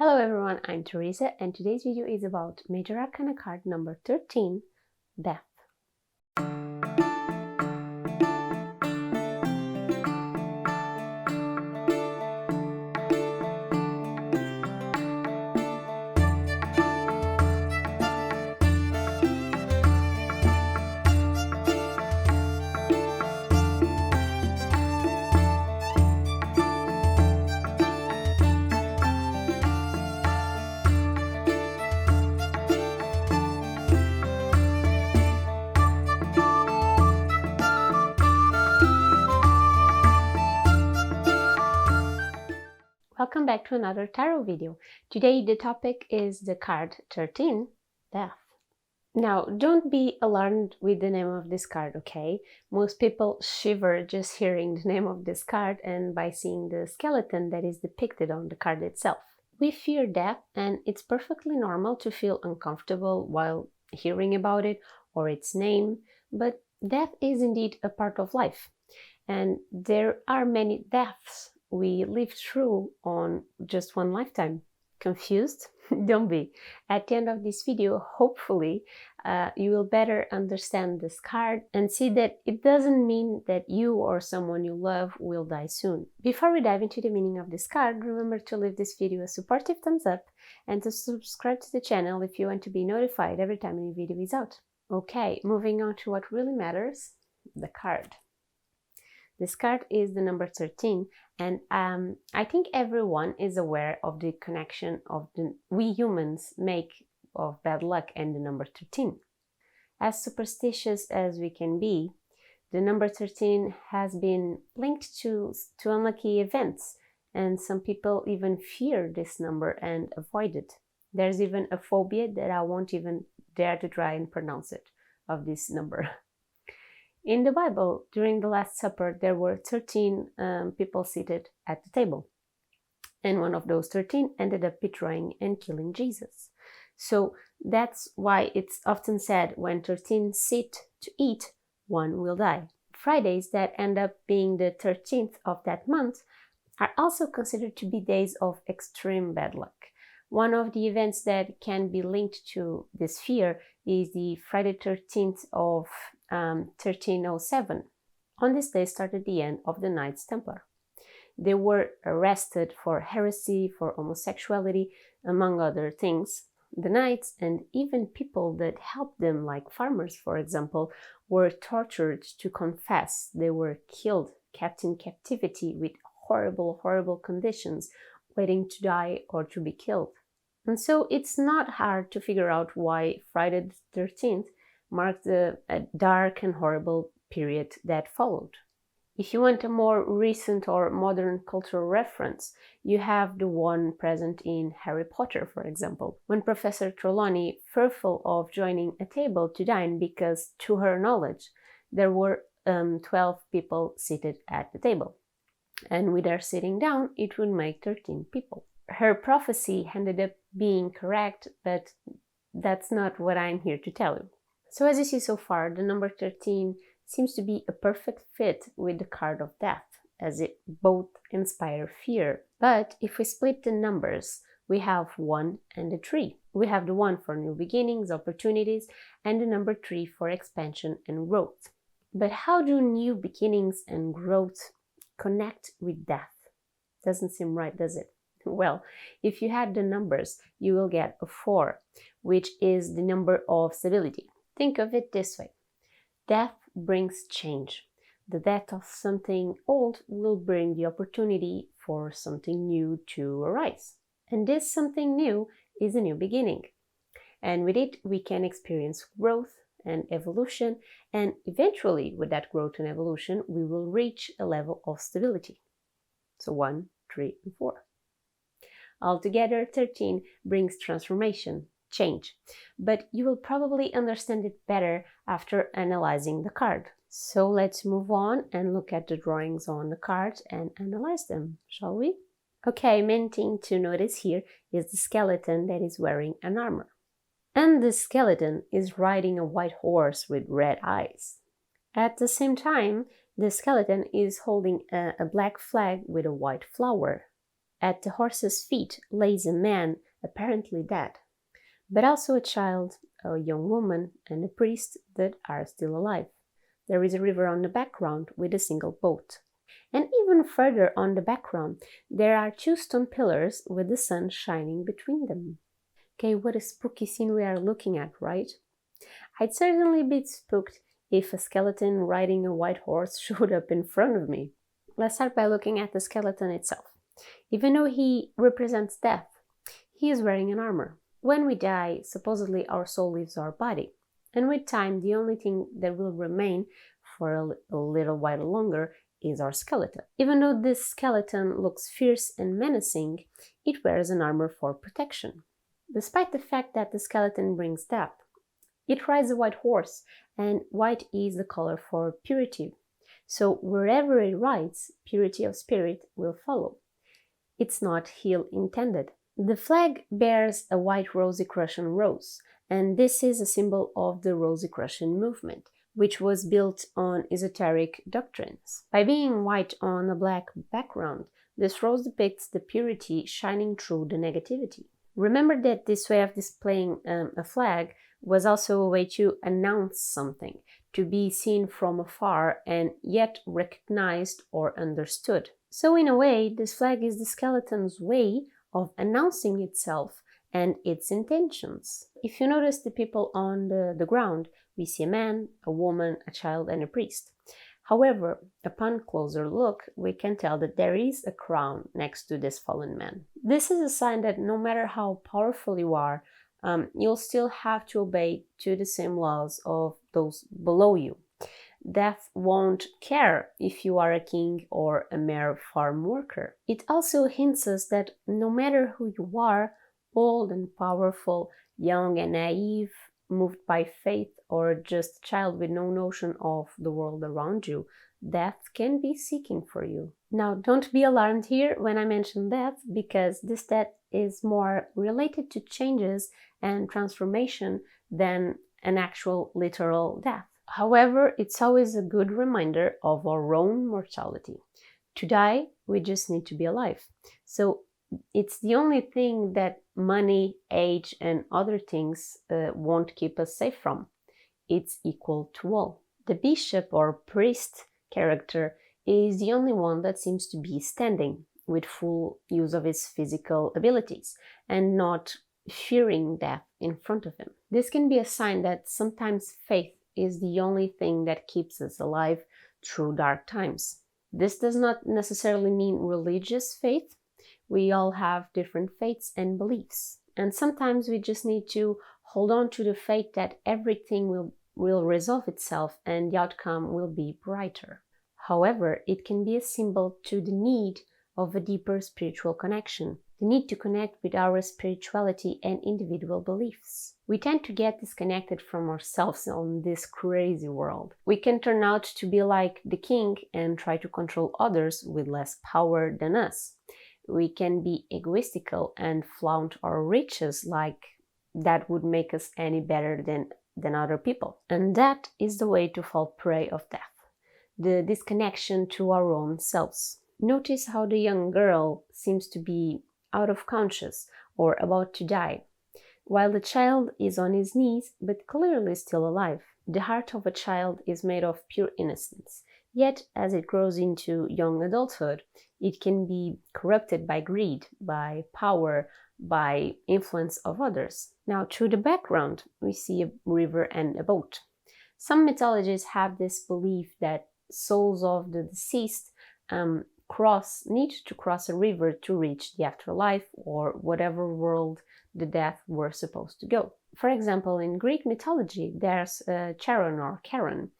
Hello everyone, I'm Teresa and today's video is about Major Arcana card number 13, Death. Welcome back to another tarot video. Today the topic is the card 13, Death. Now don't be alarmed with the name of this card, okay? Most people shiver just hearing the name of this card and by seeing the skeleton that is depicted on the card itself. We fear death and it's perfectly normal to feel uncomfortable while hearing about it or its name, but death is indeed a part of life and there are many deaths we live through on just one lifetime. Confused? Don't be. At the end of this video, hopefully, you will better understand this card and see that it doesn't mean that you or someone you love will die soon. Before we dive into the meaning of this card, remember to leave this video a supportive thumbs up and to subscribe to the channel if you want to be notified every time a new video is out. Okay, moving on to what really matters, the card. This card is the number 13 and I think everyone is aware of the connection of we humans make of bad luck and the number 13. As superstitious as we can be, the number 13 has been linked to unlucky events and some people even fear this number and avoid it. There's even a phobia that I won't even dare to try and pronounce it of this number. In the Bible, during the Last Supper, there were 13 people seated at the table. And one of those 13 ended up betraying and killing Jesus. So that's why it's often said when 13 sit to eat, one will die. Fridays that end up being the 13th of that month are also considered to be days of extreme bad luck. One of the events that can be linked to this fear is the Friday 13th of 1307. On this day started the end of the Knights Templar. They were arrested for heresy, for homosexuality, among other things. The knights and even people that helped them, like farmers for example, were tortured to confess. They were killed, kept in captivity with horrible conditions, waiting to die or to be killed. And so it's not hard to figure out why Friday the 13th marked a dark and horrible period that followed. If you want a more recent or modern cultural reference, you have the one present in Harry Potter, for example, when Professor Trelawney, fearful of joining a table to dine because, to her knowledge, there were 12 people seated at the table. And with her sitting down, it would make 13 people. Her prophecy ended up being correct, but that's not what I'm here to tell you. So as you see so far, the number 13 seems to be a perfect fit with the card of death, as it both inspire fear. But if we split the numbers, we have 1 and a 3. We have the 1 for new beginnings, opportunities, and the number 3 for expansion and growth. But how do new beginnings and growth connect with death? Doesn't seem right, does it? Well, if you add the numbers, you will get a 4, which is the number of stability. Think of it this way. Death brings change. The death of something old will bring the opportunity for something new to arise. And this something new is a new beginning. And with it, we can experience growth and evolution. And eventually, with that growth and evolution, we will reach a level of stability. So 1, 3, and 4. Altogether, 13 brings transformation, change, but you will probably understand it better after analyzing the card. So let's move on and look at the drawings on the card and analyze them, shall we? Okay, main thing to notice here is the skeleton that is wearing an armor. And the skeleton is riding a white horse with red eyes. At the same time, the skeleton is holding a black flag with a white flower. At the horse's feet lays a man apparently dead, but also a child, a young woman, and a priest that are still alive. There is a river on the background with a single boat. And even further on the background, there are two stone pillars with the sun shining between them. Okay, what a spooky scene we are looking at, right? I'd certainly be spooked if a skeleton riding a white horse showed up in front of me. Let's start by looking at the skeleton itself. Even though he represents death, he is wearing an armor. When we die, supposedly our soul leaves our body. And with time, the only thing that will remain for a little while longer is our skeleton. Even though this skeleton looks fierce and menacing, it wears an armor for protection. Despite the fact that the skeleton brings death, it rides a white horse, and white is the color for purity. So wherever it rides, purity of spirit will follow. It's not ill intended. The flag bears a white Rosicrucian rose, and this is a symbol of the Rosicrucian movement, which was built on esoteric doctrines. By being white on a black background, this rose depicts the purity shining through the negativity. Remember that this way of displaying a flag was also a way to announce something, to be seen from afar and yet recognized or understood. So in a way, this flag is the skeleton's way of announcing itself and its intentions. If you notice the people on the ground, we see a man, a woman, a child, and a priest. However, upon closer look, we can tell that there is a crown next to this fallen man. This is a sign that no matter how powerful you are, you'll still have to obey to the same laws of those below you. Death won't care if you are a king or a mere farm worker. It also hints us that no matter who you are, old and powerful, young and naive, moved by faith, or just a child with no notion of the world around you, death can be seeking for you. Now, don't be alarmed here when I mention death, because this death is more related to changes and transformation than an actual literal death. However, it's always a good reminder of our own mortality. To die, we just need to be alive. So it's the only thing that money, age, and other things won't keep us safe from. It's equal to all. The bishop or priest character is the only one that seems to be standing with full use of his physical abilities and not fearing death in front of him. This can be a sign that sometimes faith is the only thing that keeps us alive through dark times. This does not necessarily mean religious faith. We all have different faiths and beliefs. And sometimes we just need to hold on to the faith that everything will resolve itself and the outcome will be brighter. However, it can be a symbol to the need of a deeper spiritual connection, the need to connect with our spirituality and individual beliefs. We tend to get disconnected from ourselves on this crazy world. We can turn out to be like the king and try to control others with less power than us. We can be egoistical and flaunt our riches like that would make us any better than other people. And that is the way to fall prey of death, the disconnection to our own selves. Notice how the young girl seems to be out of conscious or about to die, while the child is on his knees but clearly still alive. The heart of a child is made of pure innocence, yet as it grows into young adulthood, it can be corrupted by greed, by power, by influence of others. Now, through the background, we see a river and a boat. Some mythologies have this belief that souls of the deceased need to cross a river to reach the afterlife or whatever world the dead were supposed to go. For example, in Greek mythology, there's Charon or Charon,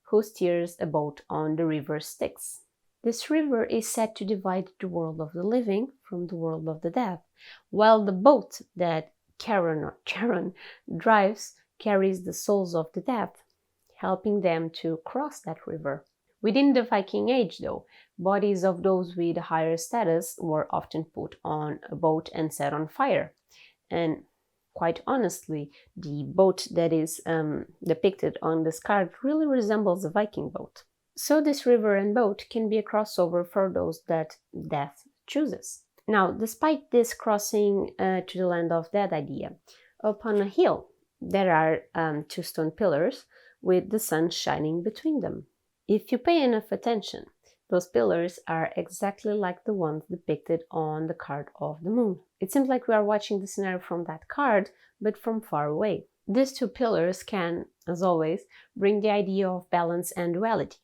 who steers a boat on the river Styx. This river is said to divide the world of the living from the world of the dead, while the boat that Charon or Charon drives carries the souls of the dead, helping them to cross that river. Within the Viking Age, though, bodies of those with higher status were often put on a boat and set on fire. And quite honestly, the boat that is depicted on this card really resembles a Viking boat. So this river and boat can be a crossover for those that death chooses. Now, despite this crossing to the land of dead idea, upon a hill there are two stone pillars with the sun shining between them. If you pay enough attention, those pillars are exactly like the ones depicted on the card of the moon. It seems like we are watching the scenario from that card, but from far away. These two pillars can, as always, bring the idea of balance and duality,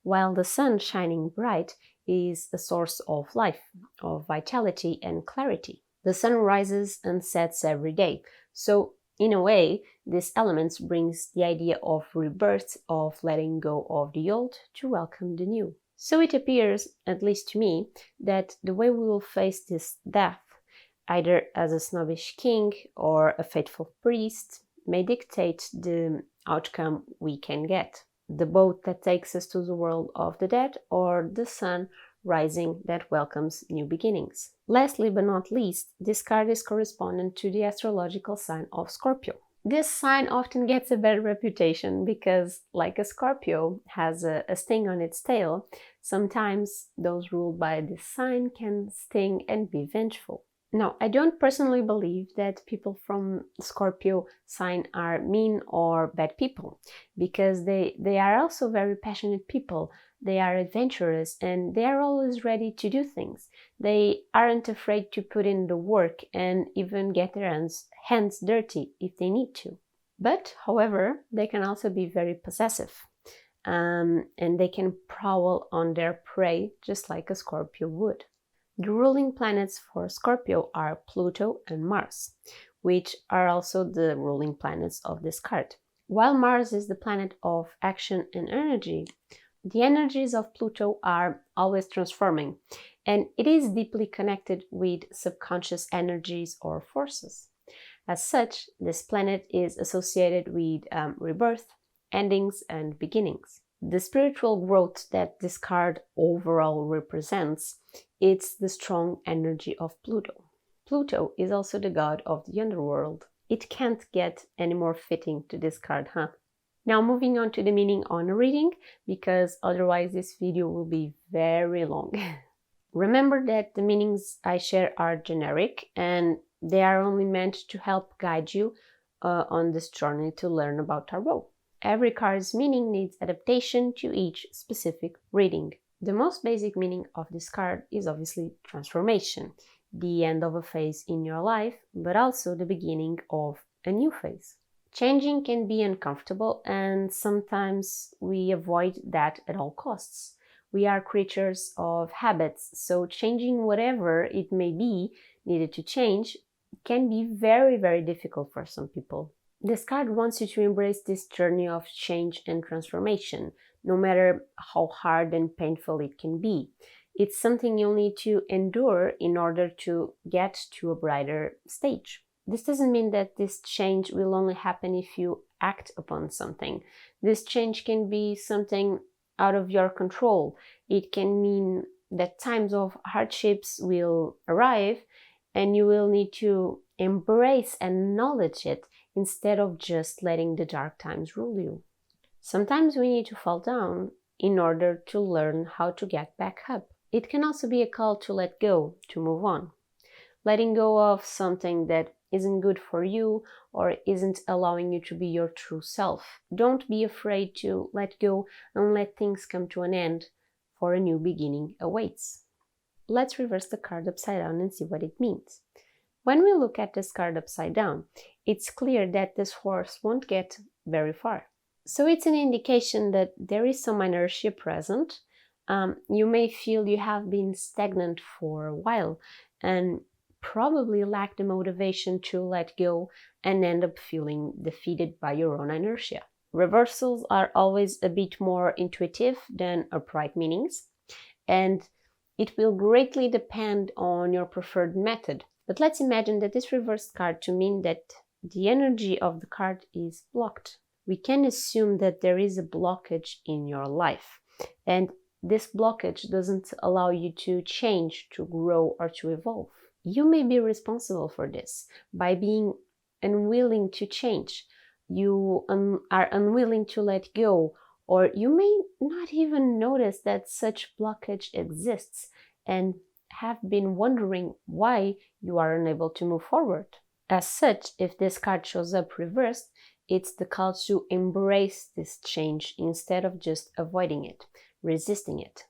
while the sun shining bright is a source of life, of vitality and clarity. The sun rises and sets every day, so in a way, these elements brings the idea of rebirth, of letting go of the old to welcome the new. So it appears, at least to me, that the way we will face this death, either as a snobbish king or a faithful priest, may dictate the outcome we can get. The boat that takes us to the world of the dead, or the sun rising that welcomes new beginnings. Lastly but not least, this card is correspondent to the astrological sign of Scorpio. This sign often gets a bad reputation because, like a Scorpio has a sting on its tail, sometimes those ruled by this sign can sting and be vengeful. Now, I don't personally believe that people from Scorpio sign are mean or bad people, because they are also very passionate people. They are adventurous and they are always ready to do things. They aren't afraid to put in the work and even get their hands dirty if they need to. But, however, they can also be very possessive, and they can prowl on their prey just like a Scorpio would. The ruling planets for Scorpio are Pluto and Mars, which are also the ruling planets of this card. While Mars is the planet of action and energy, the energies of Pluto are always transforming, and it is deeply connected with subconscious energies or forces. As such, this planet is associated with rebirth, endings, and beginnings. The spiritual growth that this card overall represents, it's the strong energy of Pluto. Pluto is also the god of the underworld. It can't get any more fitting to this card, huh? Now moving on to the meaning on a reading, because otherwise this video will be very long. Remember that the meanings I share are generic and they are only meant to help guide you on this journey to learn about tarot. Every card's meaning needs adaptation to each specific reading. The most basic meaning of this card is obviously transformation, the end of a phase in your life, but also the beginning of a new phase. Changing can be uncomfortable, and sometimes we avoid that at all costs. We are creatures of habits, so changing whatever it may be needed to change can be very, very difficult for some people. This card wants you to embrace this journey of change and transformation, no matter how hard and painful it can be. It's something you'll need to endure in order to get to a brighter stage. This doesn't mean that this change will only happen if you act upon something. This change can be something out of your control. It can mean that times of hardships will arrive and you will need to embrace and acknowledge it instead of just letting the dark times rule you. Sometimes we need to fall down in order to learn how to get back up. It can also be a call to let go, to move on. Letting go of something that isn't good for you or isn't allowing you to be your true self. Don't be afraid to let go and let things come to an end, for a new beginning awaits. Let's reverse the card upside down and see what it means. When we look at this card upside down, it's clear that this horse won't get very far. So it's an indication that there is some inertia present. You may feel you have been stagnant for a while and probably lack the motivation to let go and end up feeling defeated by your own inertia. Reversals are always a bit more intuitive than upright meanings, and it will greatly depend on your preferred method. But let's imagine that this reversed card to mean that the energy of the card is blocked. We can assume that there is a blockage in your life, and this blockage doesn't allow you to change, to grow, or to evolve. You may be responsible for this by being unwilling to change. You are unwilling to let go, or you may not even notice that such blockage exists and have been wondering why you are unable to move forward. As such, if this card shows up reversed, it's the call to embrace this change instead of just avoiding it, resisting it.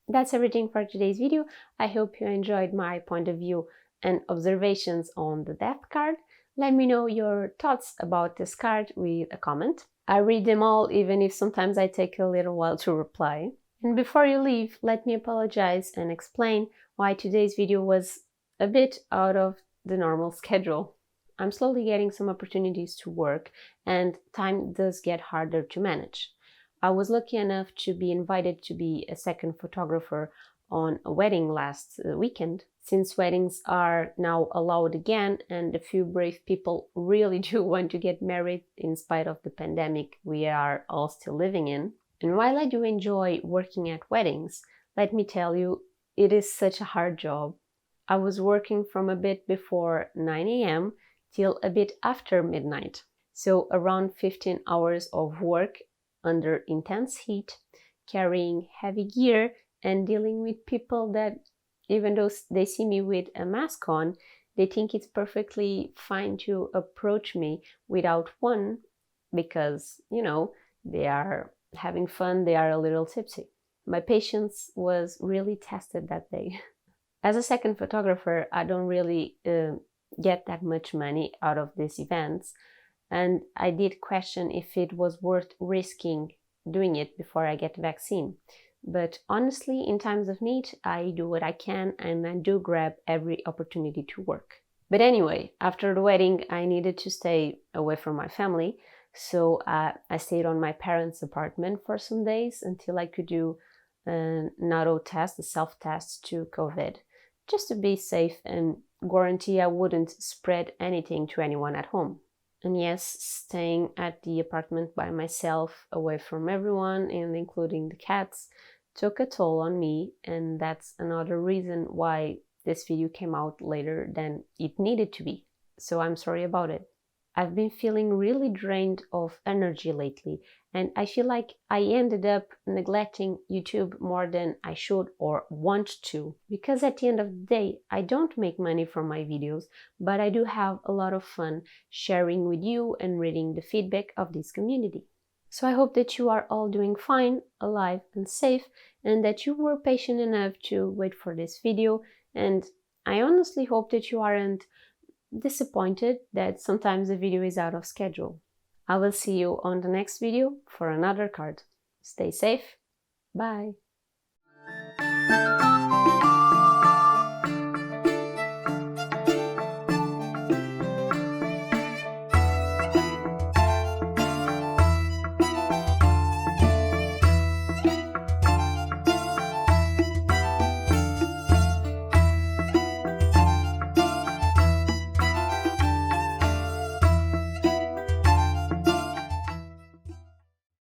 That's everything for today's video. I hope you enjoyed my point of view and observations on the Death card. Let me know your thoughts about this card with a comment. I read them all, even if sometimes I take a little while to reply. And before you leave, let me apologize and explain why today's video was a bit out of the normal schedule. I'm slowly getting some opportunities to work, and time does get harder to manage. I was lucky enough to be invited to be a second photographer on a wedding last weekend. Since weddings are now allowed again and a few brave people really do want to get married in spite of the pandemic we are all still living in. And while I do enjoy working at weddings, let me tell you, it is such a hard job. I was working from a bit before 9 a.m. till a bit after midnight. So around 15 hours of work under intense heat, carrying heavy gear and dealing with people that, even though they see me with a mask on, they think it's perfectly fine to approach me without one because, they are having fun, they are a little tipsy. My patience was really tested that day. As a second photographer, I don't really get that much money out of these events, and I did question if it was worth risking doing it before I get the vaccine. But honestly, in times of need, I do what I can and I do grab every opportunity to work. But anyway, after the wedding, I needed to stay away from my family, so I stayed on my parents' apartment for some days until I could do an auto test, a self-test to COVID, just to be safe and guarantee I wouldn't spread anything to anyone at home. And yes, staying at the apartment by myself, away from everyone, and including the cats, took a toll on me, and that's another reason why this video came out later than it needed to be. So I'm sorry about it. I've been feeling really drained of energy lately, and I feel like I ended up neglecting YouTube more than I should or want to. Because at the end of the day, I don't make money from my videos, but I do have a lot of fun sharing with you and reading the feedback of this community. So I hope that you are all doing fine, alive and safe, and that you were patient enough to wait for this video. And I honestly hope that you aren't disappointed that sometimes the video is out of schedule. I will see you on the next video for another card. Stay safe. Bye.